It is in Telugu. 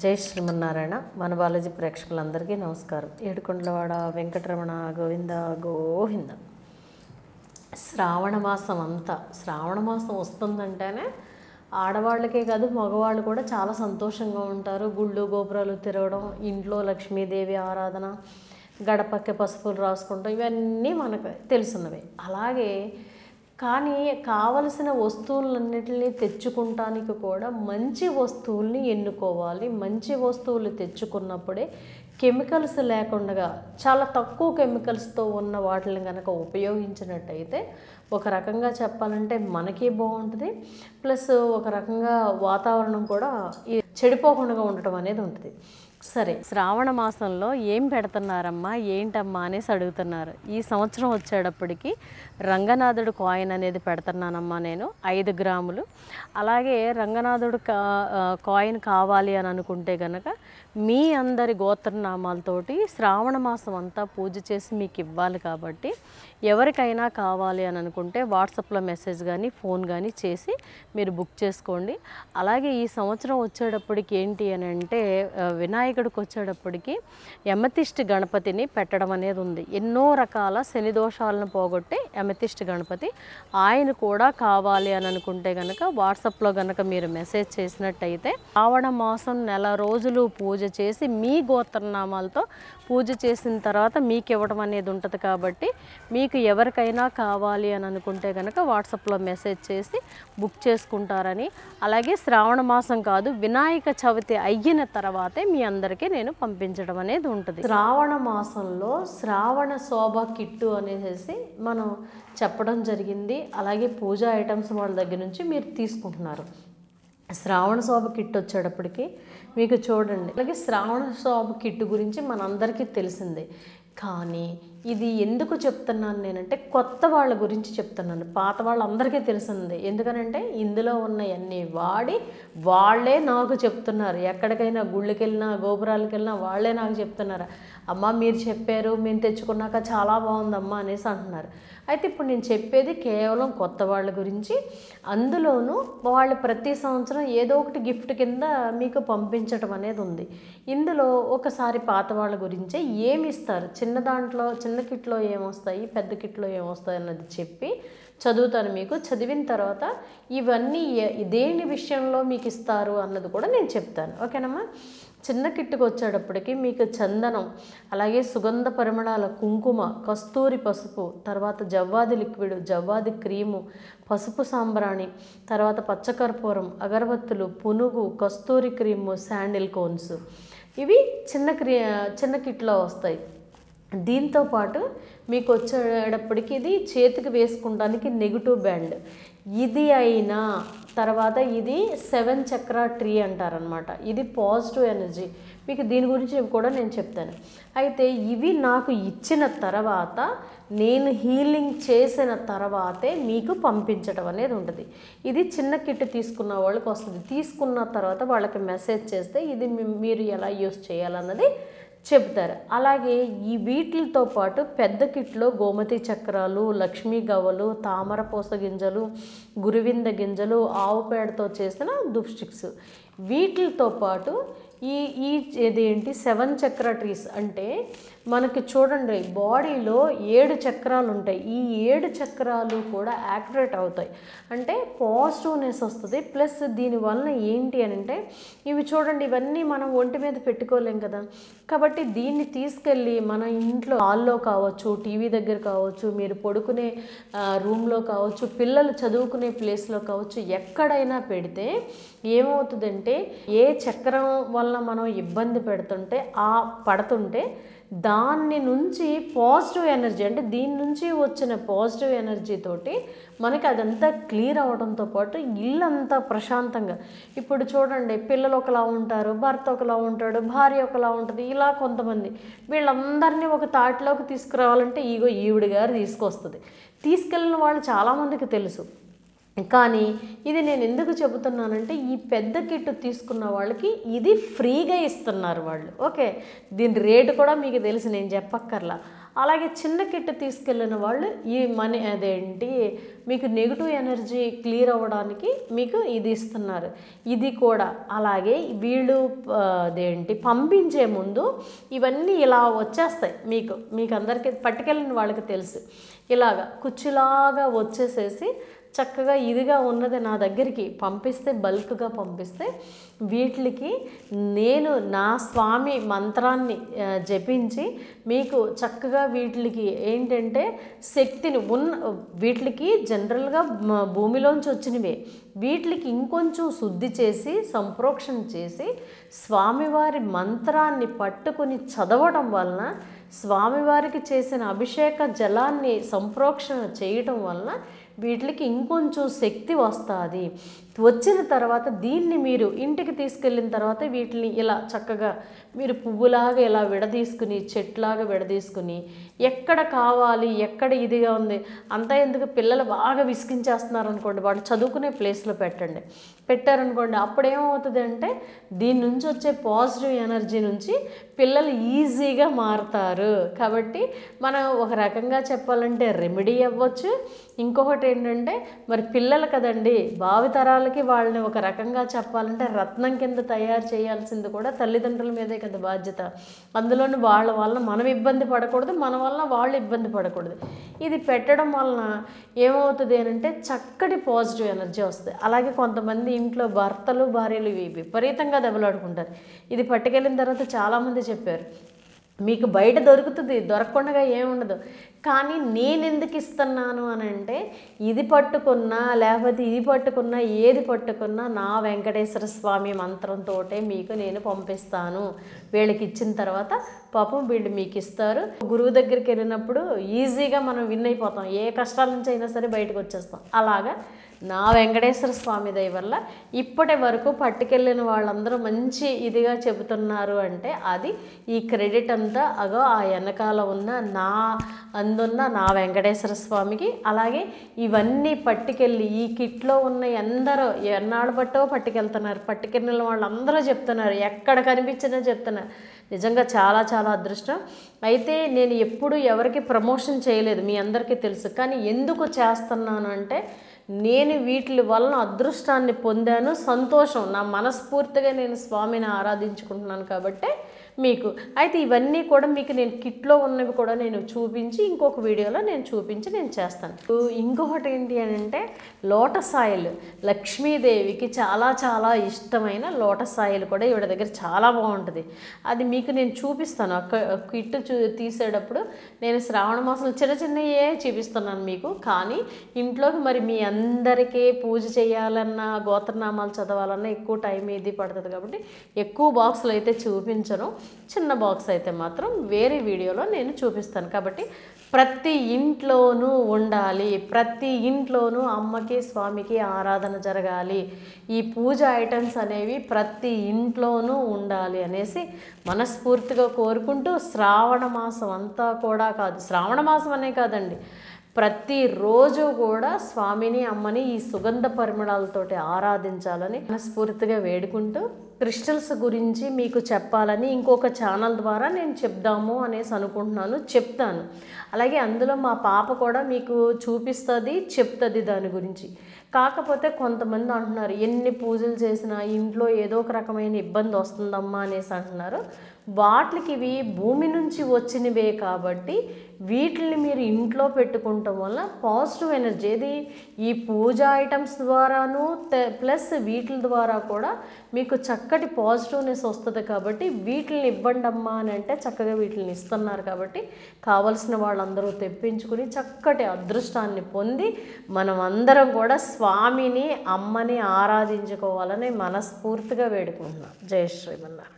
జై శ్రీమన్నారాయణ. మన బాలాజీ ప్రేక్షకులందరికీ నమస్కారం. ఏడుకొండలవాడ వెంకటరమణ గోవింద గోవింద. శ్రావణ మాసం వస్తుందంటేనే ఆడవాళ్ళకే కాదు మగవాళ్ళు కూడా చాలా సంతోషంగా ఉంటారు. గుళ్ళు గోపురాలు తిరగడం, ఇంట్లో లక్ష్మీదేవి ఆరాధన, గడపಕ್ಕೆ పసుపులు రాసుకుంటాం, ఇవన్నీ మనకు తెలుసున్నవే. అలాగే కానీ కావలసిన వస్తువులన్నిటిని తెచ్చుకుంటానికి కూడా మంచి వస్తువుల్ని ఎన్నుకోవాలి. మంచి వస్తువులు తెచ్చుకున్నప్పుడే కెమికల్స్ లేకుండా చాలా తక్కువ కెమికల్స్తో ఉన్న వాటిని కనుక ఉపయోగించినట్టయితే ఒక రకంగా చెప్పాలంటే మనకి బాగుంటుంది, ప్లస్ ఒక రకంగా వాతావరణం కూడా చెడిపోకుండా ఉండటం అనేది ఉంటుంది. సరే, శ్రావణ మాసంలో ఏం పెడుతున్నారమ్మా ఏంటమ్మా అనేసి అడుగుతున్నారు. ఈ సంవత్సరం వచ్చేటప్పటికి రంగనాథుడు కాయిన్ అనేది పెడుతున్నానమ్మా నేను 5 గ్రాములు. అలాగే రంగనాథుడు కాయిన్ కావాలి అని అనుకుంటే కనుక మీ అందరి గోత్రనామాలతోటి శ్రావణ మాసం అంతా పూజ చేసి మీకు ఇవ్వాలి. కాబట్టి ఎవరికైనా కావాలి అని అనుకుంటే వాట్సాప్లో మెసేజ్ కానీ ఫోన్ కానీ చేసి మీరు బుక్ చేసుకోండి. అలాగే ఈ సంవత్సరం వచ్చేటప్పటికి ఏంటి అని అంటే వినాయకుడికి వచ్చేటప్పటికి ఎమతిస్ట్ గణపతిని పెట్టడం అనేది ఉంది. ఎన్నో రకాల శని దోషాలను పోగొట్టే ఎమతిస్ట్ గణపతి ఆయన కూడా కావాలి అని అనుకుంటే కనుక వాట్సాప్లో కనుక మీరు మెసేజ్ చేసినట్టయితే శ్రావణ మాసం నెల రోజులు పూజ చేసి మీ గోత్రనామాలతో పూజ చేసిన తర్వాత మీకు ఇవ్వడం అనేది ఉంటుంది. కాబట్టి మీకు ఎవరికైనా కావాలి అని అనుకుంటే కనుక వాట్సాప్లో మెసేజ్ చేసి బుక్ చేసుకుంటారని, అలాగే శ్రావణ మాసం కాదు వినాయక చవితి అయిన తర్వాతే మీ అందరికీ నేను పంపించడం అనేది ఉంటుంది. శ్రావణ మాసంలో శ్రావణ శోభ కిట్టు అనేసి మనం చెప్పడం జరిగింది. అలాగే పూజా ఐటమ్స్ వాళ్ళ దగ్గర నుంచి మీరు తీసుకుంటున్నారు. శ్రావణ శోభ కిట్ వచ్చేటప్పటికి మీకు చూడండి, అలాగే శ్రావణ శోభ కిట్టు గురించి మనందరికీ తెలిసిందే. కానీ ఇది ఎందుకు చెప్తున్నాను నేనంటే కొత్త వాళ్ళ గురించి చెప్తున్నాను. పాత వాళ్ళందరికీ తెలిసిందే. ఎందుకనంటే ఇందులో ఉన్నవన్నీ వాడి వాళ్ళే నాకు చెప్తున్నారు. ఎక్కడికైనా గుళ్ళకి వెళ్ళినా గోపురాలకు వెళ్ళినా వాళ్ళే నాకు చెప్తున్నారు, అమ్మ మీరు చెప్పారు మేము తెచ్చుకున్నాక చాలా బాగుందమ్మా అనేసి అంటున్నారు. అయితే ఇప్పుడు నేను చెప్పేది కేవలం కొత్త వాళ్ళ గురించి. అందులోనూ వాళ్ళు ప్రతి సంవత్సరం ఏదో ఒకటి గిఫ్ట్ కింద మీకు పంపించడం అనేది ఉంది. ఇందులో ఒకసారి పాత వాళ్ళ గురించే ఏమి ఇస్తారు, చిన్న దాంట్లో చిన్న కిట్లో ఏమొస్తాయి పెద్ద కిట్లో ఏమొస్తాయి అన్నది చెప్పి చదువుతాను. మీకు చదివిన తర్వాత ఇవన్నీ దేని విషయంలో మీకు ఇస్తారు అన్నది కూడా నేను చెప్తాను. ఓకేనమ్మా. చిన్న కిట్టుకు వచ్చేటప్పటికి మీకు చందనం, అలాగే సుగంధ పరిమళాల కుంకుమ, కస్తూరి పసుపు, తర్వాత జవ్వాది లిక్విడ్, జవ్వాది క్రీము, పసుపు సాంబ్రాణి, తర్వాత పచ్చకర్పూరం, అగరబత్తులు, పునుగు, కస్తూరి క్రీము, శాండిల్ కోన్స్, ఇవి చిన్న కిట్లో వస్తాయి. దీంతో పాటు మీకు వచ్చేటప్పటికి ఇది చేతికి వేసుకోవడానికి నెగిటివ్ బ్యాండ్ ఇది అయినా, తర్వాత ఇది 7 చక్ర ట్రీ అంటారనమాట. ఇది పాజిటివ్ ఎనర్జీ. మీకు దీని గురించి కూడా నేను చెప్తాను. అయితే ఇవి నాకు ఇచ్చిన తర్వాత నేను హీలింగ్ చేసిన తర్వాతే మీకు పంపించడం అనేది ఉంటుంది. ఇది చిన్న కిట్ తీసుకున్న వాళ్ళకి వస్తుంది. తీసుకున్న తర్వాత వాళ్ళకి మెసేజ్ చేస్తే ఇది మీరు ఎలా యూస్ చేయాలన్నది చెప్తారు. అలాగే ఈ వీటితో పాటు పెద్ద కిట్లో గోమతి చక్రాలు, లక్ష్మీ గవ్వలు, తామర పూస గింజలు, గురువింద గింజలు, ఆవు పేడతో చేసిన ధూప్ స్టిక్స్, వీటితో పాటు ఇదేంటి 7 చక్ర ట్రీస్ అంటే మనకి చూడండి బాడీలో 7 చక్రాలు ఉంటాయి. ఈ 7 చక్రాలు కూడా యాక్టివేట్ అవుతాయి. అంటే పాజిటివ్నెస్ వస్తుంది. ప్లస్ దీనివల్ల ఏంటి అని అంటే ఇవి చూడండి, ఇవన్నీ మనం ఒంటి మీద పెట్టుకోలేం కదా. కాబట్టి దీన్ని తీసుకెళ్ళి మన ఇంట్లో హాల్లో కావచ్చు, టీవీ దగ్గర కావచ్చు, మీరు పడుకునే రూమ్లో కావచ్చు, పిల్లలు చదువుకునే ప్లేస్లో కావచ్చు, ఎక్కడైనా పెడితే ఏమవుతుందంటే ఏ చక్రం వల్ల మనం ఇబ్బంది పడుతుంటే దాన్ని నుంచి పాజిటివ్ ఎనర్జీ, అంటే దీని నుంచి వచ్చిన పాజిటివ్ ఎనర్జీ తోటి మనకి అదంతా క్లియర్ అవడంతో పాటు ఇల్లంతా ప్రశాంతంగా. ఇప్పుడు చూడండి, పిల్లలు ఒకలా ఉంటారు, భర్త ఒకలా ఉంటాడు, భార్య ఒకలా ఉంటుంది, ఇలా కొంతమంది. వీళ్ళందరినీ ఒక తాటిలోకి తీసుకురావాలంటే ఈవిడ గారు తీసుకెళ్ళిన వాళ్ళు చాలామందికి తెలుసు. కానీ ఇది నేను ఎందుకు చెబుతున్నానంటే ఈ పెద్ద కిట్ తీసుకున్న వాళ్ళకి ఇది ఫ్రీగా ఇస్తున్నారు వాళ్ళు. ఓకే, దీని రేటు కూడా మీకు తెలుసు, నేను చెప్పక్కర్లా. అలాగే చిన్న కిట్ తీసుకెళ్ళిన వాళ్ళు ఈ మనీ అదేంటి మీకు నెగిటివ్ ఎనర్జీ క్లియర్ అవ్వడానికి మీకు ఇది ఇస్తున్నారు. ఇది కూడా అలాగే వీళ్ళు అదేంటి పంపించే ముందు ఇవన్నీ ఇలా వచ్చేస్తాయి. మీకు అందరికీ పట్టుకెళ్ళిన వాళ్ళకి తెలుసు, ఇలాగా కుచ్చులాగా వచ్చేసేసి చక్కగా ఇదిగా ఉన్నది నా దగ్గరికి పంపిస్తే, బల్క్గా పంపిస్తే వీటికి నేను నా స్వామి మంత్రాన్ని జపించి మీకు చక్కగా వీటికి ఏంటంటే శక్తిని వీటికి జనరల్గా భూమిలోంచి వచ్చినవే, వీటికి ఇంకొంచెం శుద్ధి చేసి సంప్రోక్షణ చేసి స్వామివారి మంత్రాన్ని పట్టుకుని చదవడం వలన, స్వామివారికి చేసిన అభిషేక జలాన్ని సంప్రోక్షణ చేయటం వలన వీటికి ఇంకొంచెం శక్తి వస్తుంది. వచ్చిన తర్వాత దీన్ని మీరు ఇంటికి తీసుకెళ్ళిన తర్వాత వీటిని ఇలా చక్కగా మీరు పువ్వులాగా ఇలా విడదీసుకుని, చెట్లాగా విడదీసుకుని ఎక్కడ కావాలి ఎక్కడ ఇదిగా ఉంది అంతా ఎందుకు, పిల్లలు బాగా విసిగించేస్తున్నారు అనుకోండి, వాళ్ళు చదువుకునే ప్లేస్లో పెట్టారనుకోండి, అప్పుడు ఏమవుతుంది అంటే దీని నుంచి వచ్చే పాజిటివ్ ఎనర్జీ నుంచి పిల్లలు ఈజీగా మారుతారు. కాబట్టి మనం ఒక రకంగా చెప్పాలంటే రెమెడీ అవ్వచ్చు. ఇంకొకటి ఏంటంటే మరి పిల్లలు కదండి, భావితరాలకి వాళ్ళని ఒక రకంగా చెప్పాలంటే రత్నం కింద తయారు చేయాల్సింది కూడా తల్లిదండ్రుల మీదే కదా బాధ్యత. అందులోని వాళ్ళ వల్ల మనం ఇబ్బంది పడకూడదు, మన వల్ల వాళ్ళు ఇబ్బంది పడకూడదు. ఇది పెట్టడం వలన ఏమవుతుంది అంటే చక్కటి పాజిటివ్ ఎనర్జీ వస్తుంది. అలాగే కొంతమంది ఇంట్లో భర్తలు భార్యలు విపరీతంగా దెబ్బలాడుకుంటారు. ఇది పట్టుకెళ్ళిన తర్వాత చాలామంది చెప్పారు, మీకు బయట దొరుకుతుంది, దొరకకుండా ఏముండదు. కానీ నేను ఎందుకు ఇస్తున్నాను అని అంటే ఇది పట్టుకున్నా లేకపోతే ఇది పట్టుకున్నా ఏది పట్టుకున్నా నా వెంకటేశ్వర స్వామి మంత్రంతో మీకు నేను పంపిస్తాను. వీళ్ళకి ఇచ్చిన తర్వాత పాపం వీళ్ళు మీకు ఇస్తారు. గురువు దగ్గరికి వెళ్ళినప్పుడు ఈజీగా మనం విన్ అయిపోతాం, ఏ కష్టాల నుంచి అయినా సరే బయటకు వచ్చేస్తాం. అలాగా నా వెంకటేశ్వర స్వామి దయ వల్ల ఇప్పటి వరకు పట్టుకెళ్ళిన వాళ్ళందరూ మంచి ఇదిగా చెబుతున్నారు అంటే అది ఈ క్రెడిట్ అంతా అగో ఆ వెనకాల ఉన్న అందున్న నా వెంకటేశ్వర స్వామికి. అలాగే ఇవన్నీ పట్టుకెళ్ళి ఈ కిట్లో ఉన్న ఎందరో ఎన్నాళ్ళు బట్టో పట్టుకెళ్తున్నారు, పట్టుకెళ్ళిన వాళ్ళందరూ చెప్తున్నారు, ఎక్కడ కనిపించినా చెప్తున్నారు. నిజంగా చాలా చాలా అదృష్టం. అయితే నేను ఎప్పుడు ఎవరికి ప్రమోషన్ చేయలేదు, మీ అందరికీ తెలుసు. కానీ ఎందుకు చేస్తున్నాను అంటే నేను వీటి వలన అదృష్టాన్ని పొందాను, సంతోషం, నా మనస్ఫూర్తిగా నేను స్వామిని ఆరాధించుకుంటున్నాను కాబట్టి మీకు. అయితే ఇవన్నీ కూడా మీకు నేను కిట్లో ఉన్నవి కూడా నేను చూపించి ఇంకొక వీడియోలో నేను చూపించి నేను చేస్తాను. ఇంకొకటి ఏంటి అని అంటే లోటస్ ఆయిల్, లక్ష్మీదేవికి చాలా చాలా ఇష్టమైన లోటస్ ఆయిల్ కూడా ఈవిడ దగ్గర చాలా బాగుంటుంది. అది మీకు నేను చూపిస్తాను. కిట్ తీసేటప్పుడు నేను శ్రావణ మాసం చిన్న చిన్నయే చూపిస్తున్నాను మీకు. కానీ ఇంట్లోకి మరి మీ అందరికీ పూజ చేయాలన్నా గోత్రనామాలు చదవాలన్నా ఎక్కువ టైం ఇది పడుతుంది కాబట్టి ఎక్కువ బాక్సులు అయితే చూపించను. చిన్న బాక్స్ అయితే మాత్రం వేరే వీడియోలో నేను చూపిస్తాను. కాబట్టి ప్రతి ఇంట్లోనూ ఉండాలి, ప్రతి ఇంట్లోనూ అమ్మకి స్వామికి ఆరాధన జరగాలి, ఈ పూజ ఐటమ్స్ అనేవి ప్రతి ఇంట్లోనూ ఉండాలి అనేసి మనస్ఫూర్తిగా కోరుకుంటూ శ్రావణ మాసం అంతా కూడా కాదు, శ్రావణ మాసం అనే కాదండి, ప్రతిరోజు కూడా స్వామిని అమ్మని ఈ సుగంధ పరిమళాలతోటి ఆరాధించాలని మనస్ఫూర్తిగా వేడుకుంటూ క్రిస్టల్స్ గురించి మీకు చెప్పాలని ఇంకొక ఛానల్ ద్వారా నేను చెప్దాము అనేసి అనుకుంటున్నాను, చెప్తాను. అలాగే అందులో మా పాప కూడా మీకు చూపిస్తుంది, చెప్తుంది దాని గురించి. కాకపోతే కొంతమంది అంటున్నారు ఎన్ని పూజలు చేసినా ఇంట్లో ఏదో ఒక రకమైన ఇబ్బంది వస్తుందమ్మా అనేసి అంటున్నారు. వాటికి ఇవి భూమి నుంచి వచ్చినవే కాబట్టి వీటిని మీరు ఇంట్లో పెట్టుకోవటం వల్ల పాజిటివ్ ఎనర్జీ ఇది ఈ పూజ ఐటమ్స్ ద్వారాను ప్లస్ వీటి ద్వారా కూడా మీకు చక్కటి పాజిటివ్నెస్ వస్తుంది. కాబట్టి వీటిని ఇవ్వండి అమ్మా అని అంటే చక్కగా వీటిని ఇస్తున్నారు. కాబట్టి కావలసిన వాళ్ళందరూ తెప్పించుకుని చక్కటి అదృష్టాన్ని పొంది మనం అందరం కూడా స్వామిని అమ్మని ఆరాధించుకోవాలని మనస్ఫూర్తిగా వేడుకుంటున్నాం. జై శ్రీమన్నారాయణ.